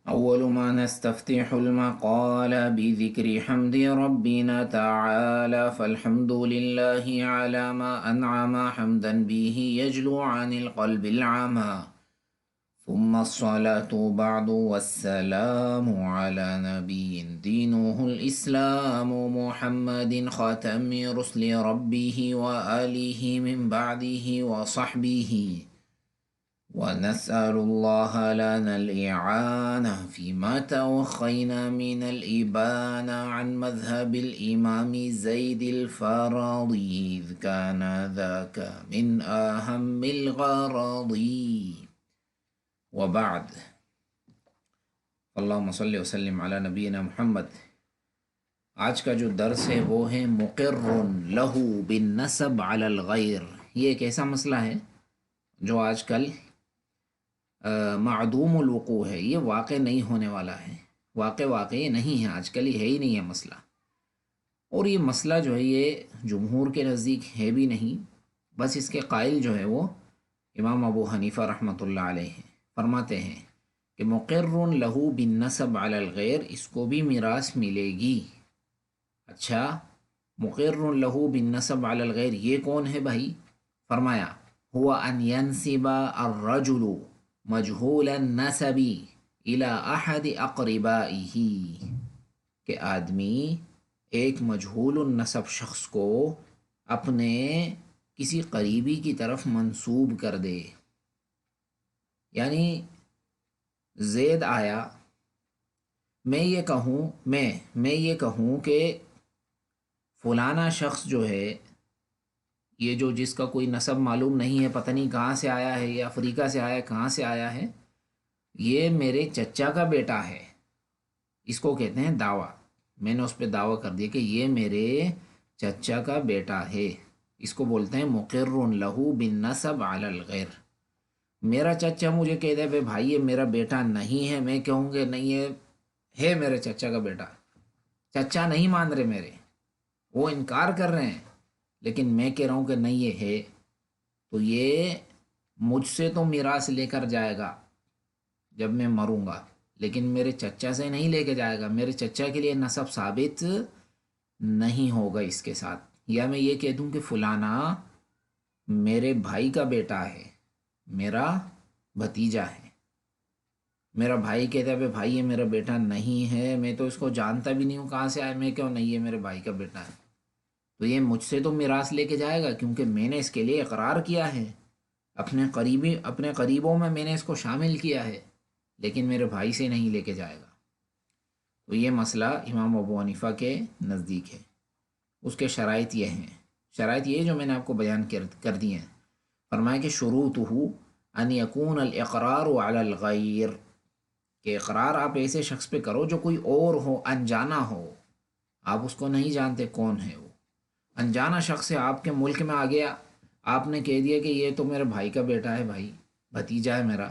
أول ما نستفتح المقال بذكر حمد ربنا تعالى فالحمد لله على ما أنعم حمدا به يجلو عن القلب العمى ثم الصلاة بعد والسلام على نبي دينه الإسلام محمد خاتم رسل ربه وآله من بعده وصحبه ونسأل الله لنا الإعانة فيما توخينا من الإبانة عن مذهب الإمام زيد الفراضي إذ كان ذاك من أهم الغراض وبعد اللهم صل وسلم على نبينا محمد۔ آج کا جو درس ہے وہ ہے مقر لہو بالنسب علی الغیر۔ یہ ایک ایسا مسئلہ ہے جو آج کل معدوم الوقوع ہے، یہ واقع نہیں ہونے والا ہے، واقع نہیں ہے، آج کل یہ ہے ہی نہیں ہے مسئلہ۔ اور یہ مسئلہ جو ہے یہ جمہور کے نزدیک ہے بھی نہیں، بس اس کے قائل جو ہے وہ امام ابو حنیفہ رحمۃ اللہ علیہ ہیں۔ فرماتے ہیں کہ مقر لہو بالنسب علی الغیر، اس کو بھی میراث ملے گی۔ اچھا، مقر لہو بالنسب علی الغیر یہ کون ہے بھائی؟ فرمایا ہوا ان ینسب الرجل مجہول النسب الی احد اقربائہ، کہ آدمی ایک مجہول النسب شخص کو اپنے کسی قریبی کی طرف منسوب کر دے۔ یعنی زید آیا، میں یہ کہوں کہ فلانا شخص جو ہے، یہ جو جس کا کوئی نسب معلوم نہیں ہے، پتہ نہیں کہاں سے آیا ہے، یہ افریقہ سے آیا ہے، کہاں سے آیا ہے، یہ میرے چچا کا بیٹا ہے، اس کو کہتے ہیں دعویٰ۔ میں نے اس پہ دعویٰ کر دیا کہ یہ میرے چچا کا بیٹا ہے، اس کو بولتے ہیں مقر لہو بالنسب علی الغیر۔ میرا چچا مجھے کہہ دے بھائی یہ میرا بیٹا نہیں ہے، میں کہوں گے نہیں ہے میرے چچا کا بیٹا، چچا نہیں مان رہے میرے، وہ انکار کر رہے ہیں، لیکن میں کہہ رہا ہوں کہ نہیں یہ ہے، تو یہ مجھ سے تو میراث لے کر جائے گا جب میں مروں گا، لیکن میرے چچا سے نہیں لے کے جائے گا، میرے چچا کے لیے نسب ثابت نہیں ہوگا اس کے ساتھ۔ یا میں یہ کہہ دوں کہ فلانا میرے بھائی کا بیٹا ہے، میرا بھتیجا ہے، میرا بھائی کہتا ہے بھائی یہ میرا بیٹا نہیں ہے، میں تو اس کو جانتا بھی نہیں ہوں کہاں سے آیا، میں کیوں نہیں، یہ میرے بھائی کا بیٹا ہے، تو یہ مجھ سے تو میراث لے کے جائے گا کیونکہ میں نے اس کے لیے اقرار کیا ہے، اپنے قریبوں میں نے اس کو شامل کیا ہے، لیکن میرے بھائی سے نہیں لے کے جائے گا۔ تو یہ مسئلہ امام ابو حنیفہ کے نزدیک ہے۔ اس کے شرائط یہ ہیں، شرائط یہ جو میں نے آپ کو بیان کر دی ہیں۔ فرمایا کہ شروطہ ان یکون الاقرار علی الغیر، کہ اقرار آپ ایسے شخص پہ کرو جو کوئی اور ہو، انجانا ہو، آپ اس کو نہیں جانتے کون ہے وہ، انجانا شخص ہے، آپ کے ملک میں آ گیا، آپ نے کہہ دیا کہ یہ تو میرے بھائی کا بیٹا ہے، بھائی بھتیجا ہے میرا،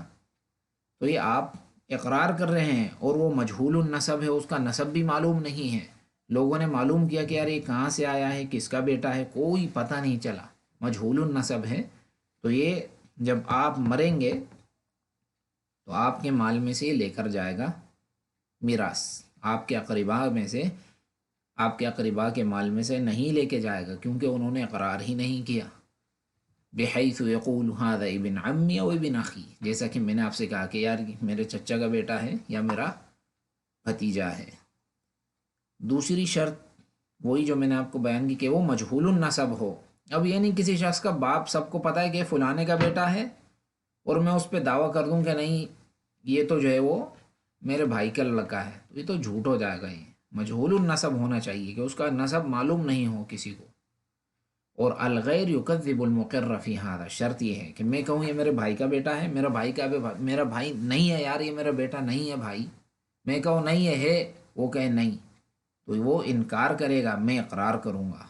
تو یہ آپ اقرار کر رہے ہیں، اور وہ مجہول النسب ہے، اس کا نسب بھی معلوم نہیں ہے، لوگوں نے معلوم کیا کہ یار یہ کہاں سے آیا ہے، کس کا بیٹا ہے، کوئی پتہ نہیں چلا، مجہول النسب ہے، تو یہ جب آپ مریں گے تو آپ کے مال میں سے یہ لے کر جائے گا میراث، آپ کے اقربا میں سے، آپ کے اقربا کے مال میں سے نہیں لے کے جائے گا، کیونکہ انہوں نے اقرار ہی نہیں کیا۔ بحیث یقول ھذا ابن عمی او ابن اخی، جیسا کہ میں نے آپ سے کہا کہ یار میرے چچا کا بیٹا ہے یا میرا بھتیجا ہے۔ دوسری شرط وہی جو میں نے آپ کو بیان کی کہ وہ مجہول النسب ہو۔ اب یہ نہیں کسی شخص کا باپ سب کو پتہ ہے کہ فلانے کا بیٹا ہے، اور میں اس پہ دعویٰ کر دوں کہ نہیں یہ تو جو ہے وہ میرے بھائی کا لڑکا ہے، تو یہ تو جھوٹ ہو جائے گا۔ یہ مجہول النسب ہونا چاہیے کہ اس کا نسب معلوم نہیں ہو کسی کو۔ اور الغیر یکذب المقر فی ھذا، شرط یہ ہے کہ میں کہوں یہ میرے بھائی کا بیٹا ہے، میرا بھائی نہیں ہے یار، یہ میرا بیٹا نہیں ہے بھائی، میں کہوں نہیں یہ ہے، وہ کہے نہیں، تو وہ انکار کرے گا، میں اقرار کروں گا۔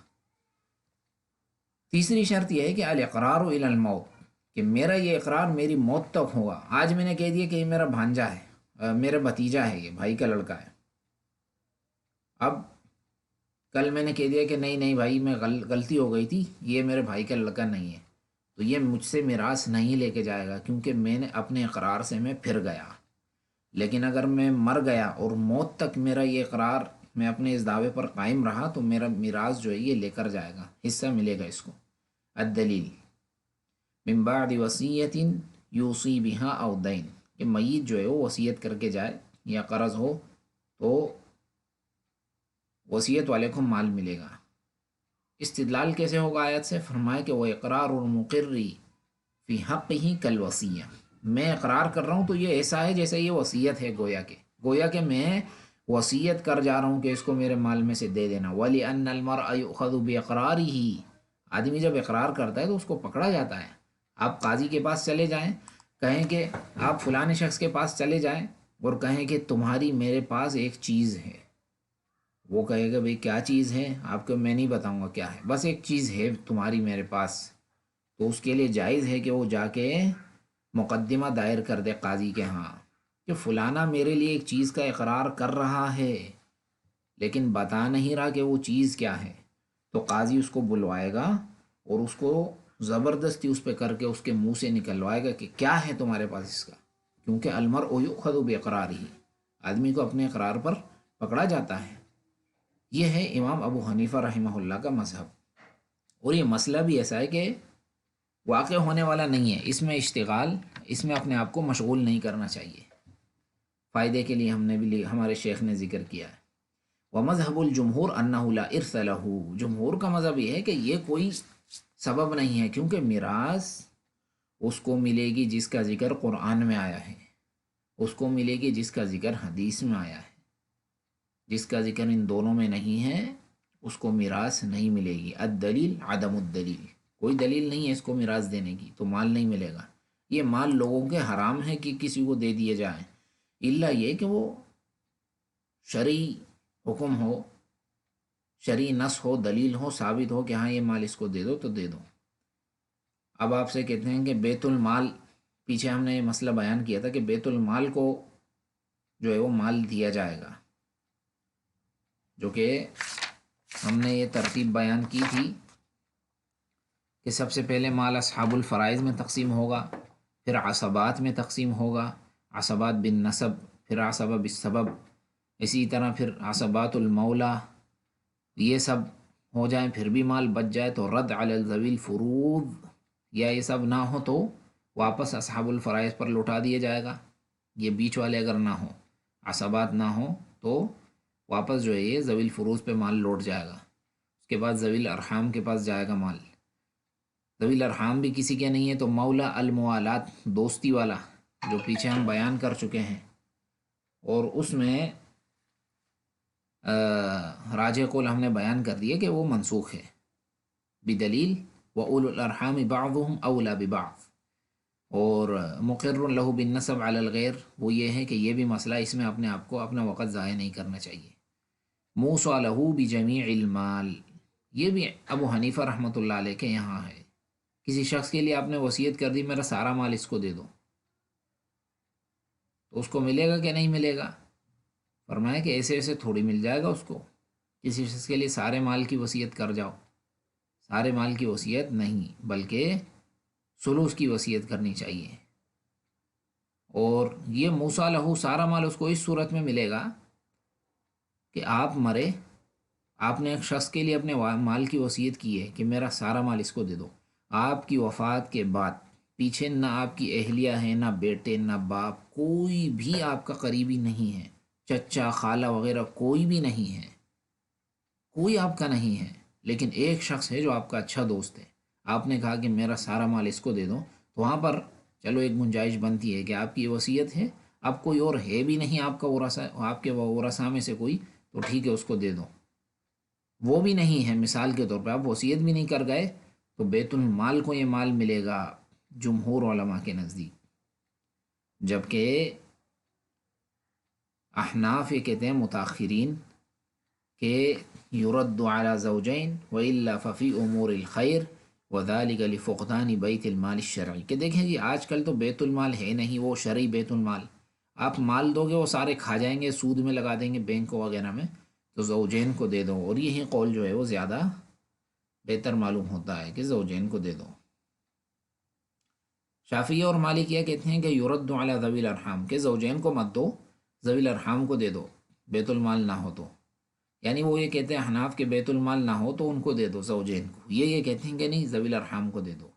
تیسری شرط یہ ہے کہ الاقرار الی الموت، کہ میرا یہ اقرار میری موت تک ہوگا۔ آج میں نے کہہ دیا کہ یہ میرا بھانجا ہے، میرا بھتیجا ہے، یہ بھائی کا لڑکا ہے، اب کل میں نے کہہ دیا کہ نہیں بھائی میں غلطی ہو گئی تھی، یہ میرے بھائی کا لڑکا نہیں ہے، تو یہ مجھ سے میراث نہیں لے کے جائے گا، کیونکہ میں نے اپنے اقرار سے میں پھر گیا۔ لیکن اگر میں مر گیا اور موت تک میرا یہ اقرار، میں اپنے اس دعوے پر قائم رہا، تو میرا میراث جو ہے یہ لے کر جائے گا، حصہ ملے گا اس کو۔ الدلیل من بعد وصیت یوصی بہا او دین، کہ میت جو ہے وہ وصیت کر کے جائے یا قرض ہو تو وصیت والے کو مال ملے گا۔ استدلال کیسے ہوگا آیت سے؟ فرمائے کہ وہ اقرار المقری فی حق ہی کل وصیہ، میں اقرار کر رہا ہوں تو یہ ایسا ہے جیسے یہ وصیت ہے، گویا کہ میں وصیت کر جا رہا ہوں کہ اس کو میرے مال میں سے دے دینا۔ وَلِأَنَّ الْمَرْءَ يُؤْخَذُ بِإِقْرَارِهِ، آدمی جب اقرار کرتا ہے تو اس کو پکڑا جاتا ہے۔ آپ قاضی کے پاس چلے جائیں، کہیں کہ آپ فلاں شخص کے پاس چلے جائیں اور کہیں کہ تمہاری میرے پاس ایک چیز ہے، وہ کہے گا بھئی کیا چیز ہے؟ آپ کو میں نہیں بتاؤں گا کیا ہے، بس ایک چیز ہے تمہاری میرے پاس، تو اس کے لیے جائز ہے کہ وہ جا کے مقدمہ دائر کر دے قاضی کے ہاں کہ فلانا میرے لیے ایک چیز کا اقرار کر رہا ہے لیکن بتا نہیں رہا کہ وہ چیز کیا ہے، تو قاضی اس کو بلوائے گا اور اس کو زبردستی اس پہ کر کے اس کے منہ سے نکلوائے گا کہ کیا ہے تمہارے پاس اس کا، کیونکہ المرء یؤخذ بإقرارہ، آدمی کو اپنے اقرار پر پکڑا جاتا ہے۔ یہ ہے امام ابو حنیفہ رحمہ اللہ کا مذہب، اور یہ مسئلہ بھی ایسا ہے کہ واقع ہونے والا نہیں ہے، اس میں اشتغال، اس میں اپنے آپ کو مشغول نہیں کرنا چاہیے۔ فائدے کے لیے ہم نے بھی ہمارے شیخ نے ذکر کیا ہے۔ ومذہب الجمہور انہ لا ارث لہ، جمہور کا مذہب یہ ہے کہ یہ کوئی سبب نہیں ہے، کیونکہ میراث اس کو ملے گی جس کا ذکر قرآن میں آیا ہے، اس کو ملے گی جس کا ذکر حدیث میں آیا ہے، جس کا ذکر ان دونوں میں نہیں ہے اس کو میراث نہیں ملے گی۔ الدلیل عدم الدلیل، کوئی دلیل نہیں ہے اس کو میراث دینے کی، تو مال نہیں ملے گا۔ یہ مال لوگوں کے حرام ہے کہ کسی کو دے دیے جائیں، الا یہ کہ وہ شرعی حکم ہو، شرعی نص ہو، دلیل ہو، ثابت ہو کہ ہاں یہ مال اس کو دے دو تو دے دو۔ اب آپ سے کہتے ہیں کہ بیت المال، پیچھے ہم نے یہ مسئلہ بیان کیا تھا کہ بیت المال کو جو ہے وہ مال دیا جائے گا، جو کہ ہم نے یہ ترتیب بیان کی تھی کہ سب سے پہلے مال اصحاب الفرائض میں تقسیم ہوگا، پھر عصبات میں تقسیم ہوگا، عصبات بن نسب، پھر عصبہ بالسبب، اسی طرح پھر عصبات المولا، یہ سب ہو جائیں، پھر بھی مال بچ جائے تو رد علی ذوی الفروض، یا یہ سب نہ ہو تو واپس اصحاب الفرائض پر لوٹا دیا جائے گا، یہ بیچ والے اگر نہ ہوں، عصبات نہ ہوں تو واپس جو ہے یہ ذوی الفروض پہ مال لوٹ جائے گا۔ اس کے بعد ذوی الارحام کے پاس جائے گا مال، ذوی الارحام بھی کسی کے نہیں ہے تو مولا الموالات، دوستی والا، جو پیچھے ہم بیان کر چکے ہیں، اور اس میں راجح قول ہم نے بیان کر دیے کہ وہ منسوخ ہے بدلیل وَأُولُو الْأَرْحَامِ بَعْضُهُمْ أَوْلَى بِبَعْضٍ، اور مقر له بالنسب علی الغیر، وہ یہ ہے کہ یہ بھی مسئلہ، اس میں اپنے آپ کو اپنا وقت ضائع نہیں کرنا چاہیے۔ موصى له بجمیع المال، یہ بھی ابو حنیفہ رحمۃ اللہ علیہ کے یہاں ہے، کسی شخص کے لیے آپ نے وصیت کر دی میرا سارا مال اس کو دے دو، تو اس کو ملے گا کہ نہیں ملے گا؟ فرمایا کہ ایسے ایسے تھوڑی مل جائے گا اس کو، کسی شخص کے لیے سارے مال کی وصیت کر جاؤ، سارے مال کی وصیت نہیں بلکہ ثلث کی وصیت کرنی چاہیے۔ اور یہ موسیٰ لہو، سارا مال اس کو اس صورت میں ملے گا کہ آپ مرے، آپ نے ایک شخص کے لیے اپنے مال کی وصیت کی ہے کہ میرا سارا مال اس کو دے دو، آپ کی وفات کے بعد پیچھے نہ آپ کی اہلیہ ہے، نہ بیٹے، نہ باپ، کوئی بھی آپ کا قریبی نہیں ہے، چچا خالہ وغیرہ کوئی بھی نہیں ہے، کوئی آپ کا نہیں ہے، لیکن ایک شخص ہے جو آپ کا اچھا دوست ہے، آپ نے کہا کہ میرا سارا مال اس کو دے دو، تو وہاں پر چلو ایک گنجائش بنتی ہے کہ آپ کی وصیت ہے، اب کوئی اور ہے بھی نہیں آپ کا ورثہ، آپ کے ورثہ میں سے کوئی، تو ٹھیک ہے اس کو دے دو۔ وہ بھی نہیں ہے، مثال کے طور پہ آپ وصیت بھی نہیں کر گئے، تو بیت المال کو یہ مال ملے گا جمہور علماء کے نزدیک، جبکہ احناف یہ کہتے ہیں متاخرین کہ یرد علی زوجین والا ففی امور الخیر وذلک لفقدان بیت المال الشرعی، کہ دیکھیں جی آج کل تو بیت المال ہے نہیں، وہ شرعی بیت المال، آپ مال دو گے وہ سارے کھا جائیں گے، سود میں لگا دیں گے بینک وغیرہ میں، تو زوجین کو دے دو، اور یہی قول جو ہے وہ زیادہ بہتر معلوم ہوتا ہے کہ زوجین کو دے دو۔ شافعی اور مالکیہ کہتے ہیں کہ یرد علی ذوی الارحام، کہ زوجین کو مت دو، ذوی الارحام کو دے دو، بیت المال نہ ہو تو، یعنی وہ یہ کہتے ہیں حناف کے بیت المال نہ ہو تو ان کو دے دو زوجین کو، یہ کہتے ہیں کہ نہیں ذوی الارحام کو دے دو۔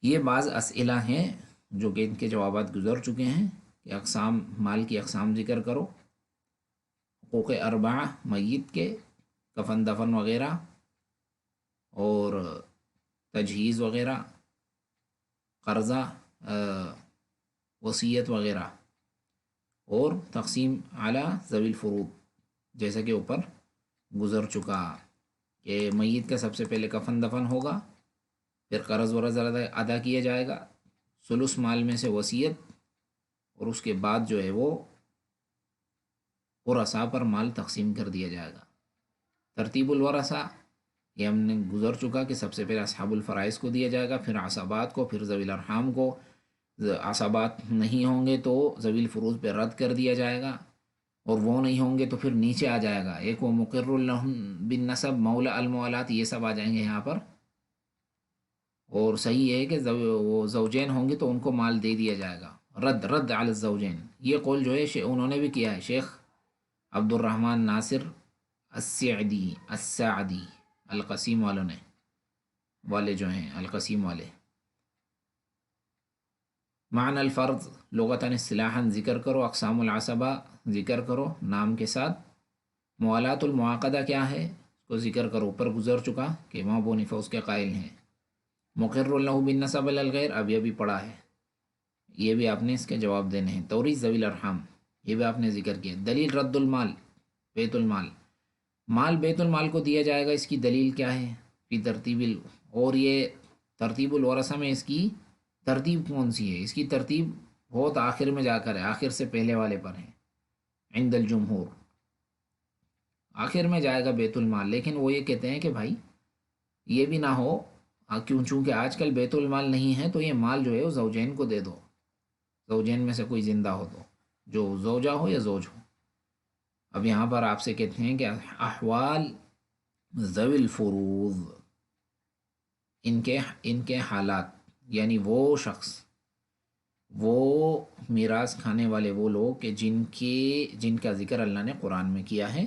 یہ بعض اسئلہ ہیں جو کہ ان کے جوابات گزر چکے ہیں، کہ اقسام، مال کی اقسام ذکر کرو، حقوق اربعہ میت کے، کفن دفن وغیرہ، اور تجہیز وغیرہ، قرضہ، وصیت وغیرہ، اور تقسیم اعلیٰ ذوی الفروض، جیسا کہ اوپر گزر چکا کہ میت کا سب سے پہلے کفن دفن ہوگا، پھر قرض ورض ادا کیا جائے گا، ثلث مال میں سے وصیت، اور اس کے بعد جو ہے وہ ورثاء پر مال تقسیم کر دیا جائے گا۔ ترتیب الورثہ یہ ہم نے گزر چکا کہ سب سے پہلے اصحاب الفرائض کو دیا جائے گا، پھر عصبات کو، پھر ذوی الارحام کو، عصبات نہیں ہوں گے تو ذوی الفروض پہ رد کر دیا جائے گا، اور وہ نہیں ہوں گے تو پھر نیچے آ جائے گا، ایک وہ مقر لہم بالنسب، مولا الموالات، یہ سب آ جائیں گے یہاں پر۔ اور صحیح ہے کہ وہ زوجین ہوں گے تو ان کو مال دے دیا جائے گا، رد علی الزوجین، یہ قول جو ہے انہوں نے بھی کیا ہے، شیخ عبد الرحمن ناصر السعدی القسیم والے جو ہیں القسیم والے۔ معنی الفرض لغتاً اصطلاحاً ذکر کرو، اقسام العصبہ ذکر کرو نام کے ساتھ، موالات المعاقدہ کیا ہے اس کو ذکر کرو، اوپر گزر چکا کہ امام ابو حنیفہ اس کے قائل ہیں۔ مقر له بالنسب علی الغیر، اب یہ بھی پڑھا ہے، یہ بھی آپ نے اس کے جواب دینے ہیں۔ توریث ذوی الارحام، یہ بھی آپ نے ذکر کیا۔ دلیل رد المال، بیت المال، مال بیت المال کو دیا جائے گا، اس کی دلیل کیا ہے؟ فی ترتیب اور یہ ترتیب الورثہ میں اس کی ترتیب کون سی ہے؟ اس کی ترتیب بہت آخر میں جا کر ہے، آخر سے پہلے والے پر ہے، عند الجمہور آخر میں جائے گا بیت المال، لیکن وہ یہ کہتے ہیں کہ بھائی یہ بھی نہ ہو، چونکہ آج کل بیت المال نہیں ہے تو یہ مال جو ہے وہ زوجین کو دے دو، زوجین میں سے کوئی زندہ ہو تو، جو زوجہ ہو یا زوج ہو۔ اب یہاں پر آپ سے کہتے ہیں کہ احوال ذوی الفروض، ان کے حالات، یعنی وہ شخص، وہ میراث کھانے والے وہ لوگ کہ جن کا ذکر اللہ نے قرآن میں کیا ہے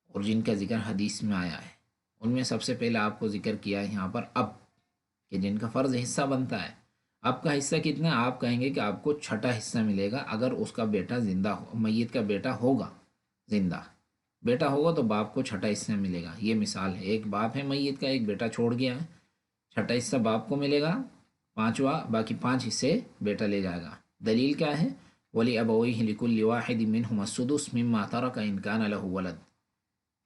اور جن کا ذکر حدیث میں آیا ہے، ان میں سب سے پہلے آپ کو ذکر کیا ہے یہاں پر اب، کہ جن کا فرض حصہ بنتا ہے۔ اب کا حصہ کتنا؟ آپ کہیں گے کہ آپ کو چھٹا حصہ ملے گا اگر اس کا بیٹا زندہ ہو، میت کا بیٹا ہوگا زندہ، بیٹا ہوگا تو باپ کو چھٹا حصہ ملے گا۔ یہ مثال ہے، ایک باپ ہے میت کا، ایک بیٹا چھوڑ گیا ہے، چھٹا حصہ باپ کو ملے گا، پانچواں باقی 5 حصے بیٹا لے جائے گا۔ دلیل کیا ہے؟ وَلِأَبَوَيْهِ لِكُلِّ وَاحِدٍ مِّنْهُمَا السُّدُسُ مِمَّا تَرَكَ إِن كَانَ لَهُ وَلَدٌ،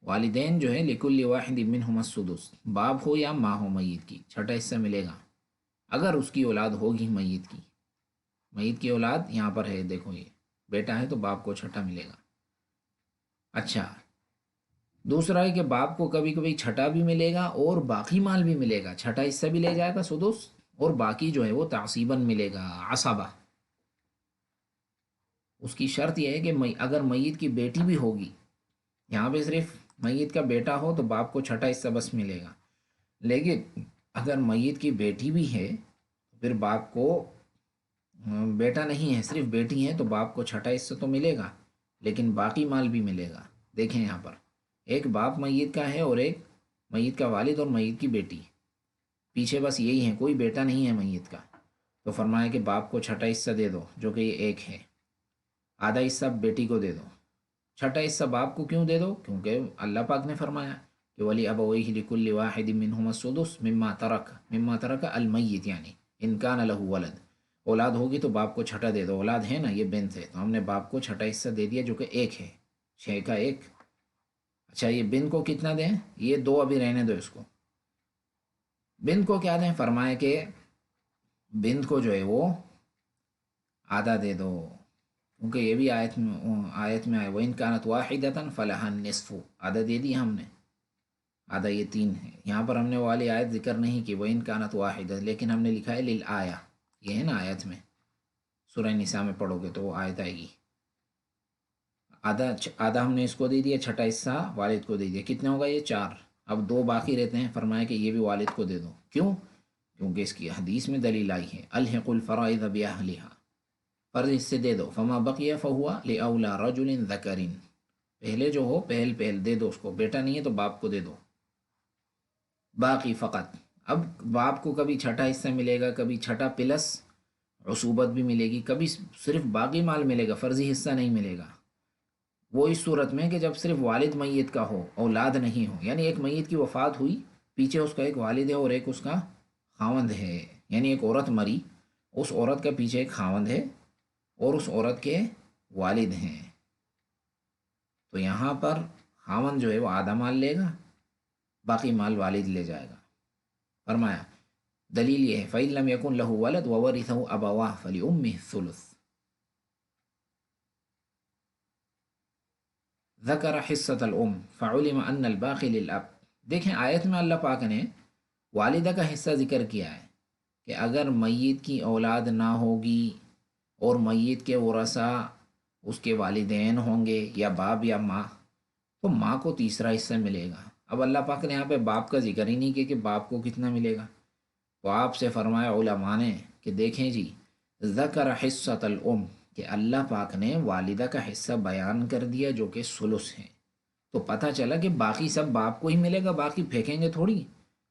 والدین جو ہے لِكُلِّ وَاحِدٍ مِّنْهُمَا السُّدُسُ، باپ ہو یا ماں ہو میت کی، چھٹا حصہ ملے گا اگر اس کی اولاد ہوگی، میت کی اولاد یہاں پر ہے، دیکھو یہ بیٹا ہے تو باپ کو چھٹا ملے گا۔ اچھا، دوسرا ہے کہ باپ کو کبھی کبھی چھٹا بھی ملے گا اور باقی مال بھی ملے گا، چھٹا حصہ بھی لے جائے گا سدس، اور باقی جو ہے وہ تعصیباً ملے گا، عصبہ۔ اس کی شرط یہ ہے کہ اگر میت کی بیٹی بھی ہوگی، یہاں پہ صرف میت کا بیٹا ہو تو باپ کو چھٹا حصہ بس ملے گا، لیکن اگر میت کی بیٹی بھی ہے پھر باپ کو بیٹا نہیں ہے صرف بیٹی ہے تو باپ کو چھٹا حصہ تو ملے گا لیکن باقی مال بھی ملے گا۔ دیکھیں یہاں پر ایک باپ میت کا ہے اور ایک میت کا والد اور میت کی بیٹی، پیچھے بس یہی ہے، کوئی بیٹا نہیں ہے میت کا، تو فرمایا کہ باپ کو چھٹا حصہ دے دو جو کہ یہ ایک ہے، آدھا حصہ بیٹی کو دے دو، چھٹا حصہ باپ کو کیوں دے دو؟ کیونکہ اللہ پاک نے فرمایا کہ ولی ابویہ لکل واحد منہما السدس مما ترک المیت، یعنی ان کان لہ ولد، اولاد ہوگی تو باپ کو چھٹا دے دو، اولاد ہے نا، یہ بنت ہے تو ہم نے باپ کو چھٹا حصہ دے دیا جو کہ ایک ہے، 6 کا 1۔ اچھا، یہ بنت کو کتنا دیں؟ یہ 2 ابھی رہنے دو اس کو، بنت کو کیا دیں؟ فرمائے کہ بنت کو جو ہے وہ آدھا دے دو، کیونکہ یہ بھی آیت میں آئے وَإِن كَانَتْ وَاحِدَةً فَلَهَا النِّصْفُ، آدھا دے دیا ہم نے، آدھا یہ 3 ہے، یہاں پر ہم نے والی آیت ذکر نہیں کی وَإِن كَانَتْ وَاحِدَةً، لیکن ہم نے لکھا ہے لِلْآیَہ، یہ ہے نا آیت میں، سورہ نساء میں پڑھو گے تو وہ آیت آئے گی، آدھا ہم نے اس کو دے دیا، چھٹا حصہ والد کو دے دیا، کتنے ہوگا یہ 4، اب 2 باقی رہتے ہیں، فرمایا کہ یہ بھی والد کو دے دو، کیوں؟ کیونکہ اس کی حدیث میں دلیل آئی ہے، الحق الفرائض باہلھا، فرض اس سے دے دو، فما بقی فہوا لاولی رجل ذکر، پہلے جو ہو پہل دے دو اس کو، بیٹا نہیں ہے تو باپ کو دے دو، باقی فقط، اب باپ کو کبھی چھٹا حصہ ملے گا، کبھی چھٹا پلس عصوبت بھی ملے گی، کبھی صرف باقی مال ملے گا، فرضی حصہ نہیں ملے گا۔ وہ اس صورت میں کہ جب صرف والد میت کا ہو، اولاد نہیں ہو، یعنی ایک میت کی وفات ہوئی، پیچھے اس کا ایک والد ہے اور ایک اس کا خاوند ہے، یعنی ایک عورت مری، اس عورت کا پیچھے ایک خاوند ہے اور اس عورت کے والد ہیں، تو یہاں پر خاوند جو ہے وہ آدھا مال لے گا، باقی مال والد لے جائے گا۔ فرمایا دلیل یہ ہے فَإِن لَمْ يَكُنْ لَهُ وَلَدٌ وَوَرِثَهُ أَبَوَاهُ فَلِأُمِّهِ الثُّلُثُ، ذکر حصۃ الام فعلم ان الباقی للاب۔ دیکھیں آیت میں اللہ پاک نے والدہ کا حصہ ذکر کیا ہے کہ اگر میت کی اولاد نہ ہوگی اور میت کے ورثہ اس کے والدین ہوں گے یا باپ یا ماں، تو ماں کو تیسرا حصہ ملے گا۔ اب اللہ پاک نے یہاں پہ باپ کا ذکر ہی نہیں کیا کہ باپ کو کتنا ملے گا، تو آپ سے فرمایا علماء نے کہ دیکھیں جی، ذکر حصۃ الام، کہ اللہ پاک نے والدہ کا حصہ بیان کر دیا جو کہ ثلث ہے، تو پتہ چلا کہ باقی سب باپ کو ہی ملے گا، باقی پھینکیں گے تھوڑی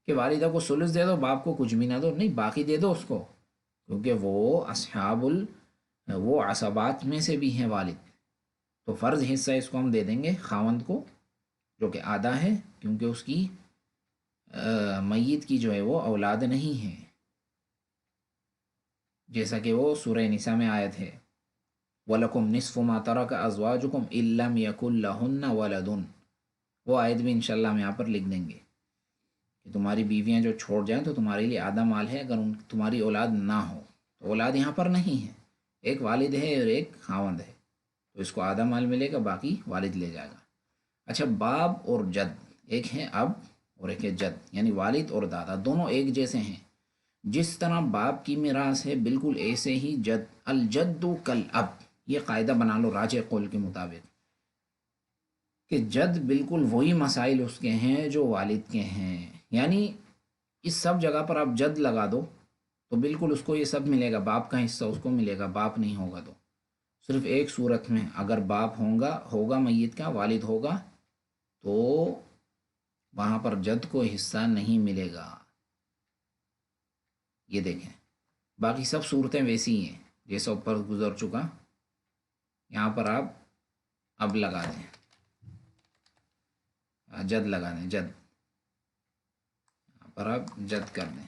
کہ والدہ کو ثلث دے دو باپ کو کچھ بھی نہ دو، نہیں، باقی دے دو اس کو، کیونکہ وہ عصبات میں سے بھی ہیں والد، تو فرض حصہ اس کو ہم دے دیں گے خاوند کو جو کہ آدھا ہے، کیونکہ اس کی میت کی جو ہے وہ اولاد نہیں ہے، جیسا کہ وہ سورہ نساء میں آیت ہے وَلَكُمْ نِصْفُ مَا تَرَكَ أَزْوَاجُكُمْ إِن لَّمْ يَكُن لَّهُنَّ وَلَدٌ، وہ آیت بھی انشاءاللہ ہم یہاں پر لکھ دیں گے کہ تمہاری بیویاں جو چھوڑ جائیں تو تمہارے لیے آدھا مال ہے اگر تمہاری اولاد نہ ہو، تو اولاد یہاں پر نہیں ہے، ایک والد ہے اور ایک خاوند ہے، تو اس کو آدھا مال ملے گا، باقی والد لے جائے گا۔ اچھا، باپ اور جد، ایک ہے اب اور ایک ہے جد، یعنی والد اور دادا دونوں ایک جیسے ہیں، جس طرح باپ کی میراث ہے بالکل ایسے ہی جد، الجد کالاب، یہ قاعدہ بنا لو راجح قول کے مطابق کہ جد بالکل وہی مسائل اس کے ہیں جو والد کے ہیں، یعنی اس سب جگہ پر آپ جد لگا دو تو بالکل اس کو یہ سب ملے گا، باپ کا حصہ اس کو ملے گا، باپ نہیں ہوگا تو صرف ایک صورت میں، اگر باپ ہوگا میت کا، والد ہوگا، تو وہاں پر جد کو حصہ نہیں ملے گا، یہ دیکھیں، باقی سب صورتیں ویسی ہی ہیں جیسا اوپر گزر چکا، یہاں پر آپ اب لگا دیں، جد لگا دیں، جد، یہاں پر آپ جد کر دیں،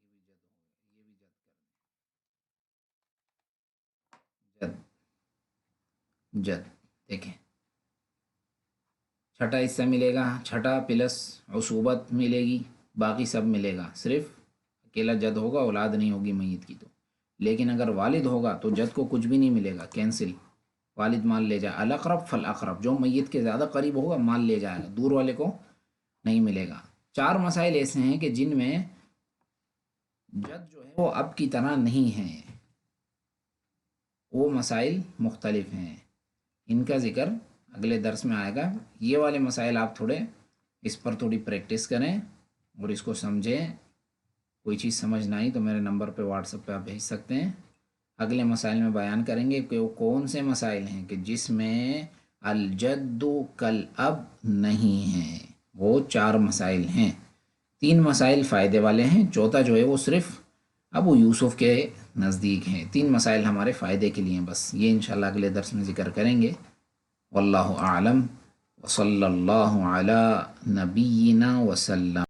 یہ بھی جد کر دیں، جد جد، دیکھیں چھٹا حصہ ملے گا، چھٹا پلس عصوبت ملے گی، باقی سب ملے گا، صرف اکیلا جد ہوگا، اولاد نہیں ہوگی میت کی، تو لیکن اگر والد ہوگا تو جد کو کچھ بھی نہیں ملے گا، کینسل، والد مال لے جائے، الاقرب فالاقرب، جو میت کے زیادہ قریب ہوگا مال لے جائے گا، دور والے کو نہیں ملے گا۔ 4 مسائل ایسے ہیں کہ جن میں جد جو ہے وہ اب کی طرح نہیں ہیں، وہ مسائل مختلف ہیں، ان کا ذکر اگلے درس میں آئے گا، یہ والے مسائل آپ تھوڑے اس پر تھوڑی پریکٹس کریں اور اس کو سمجھیں، کوئی چیز سمجھ نہ آئی تو میرے نمبر پہ واٹس ایپ پہ آپ بھیج سکتے ہیں، اگلے مسائل میں بیان کریں گے کہ وہ کون سے مسائل ہیں کہ جس میں الجد کالاب نہیں ہیں، وہ 4 مسائل ہیں، 3 مسائل فائدے والے ہیں، چوتھا جو ہے وہ صرف ابو یوسف کے نزدیک ہیں، 3 مسائل ہمارے فائدے کے لیے ہیں، بس یہ انشاءاللہ اگلے درس میں ذکر کریں گے، واللہ اعلم وصلی اللہ علی نبینا وسلم۔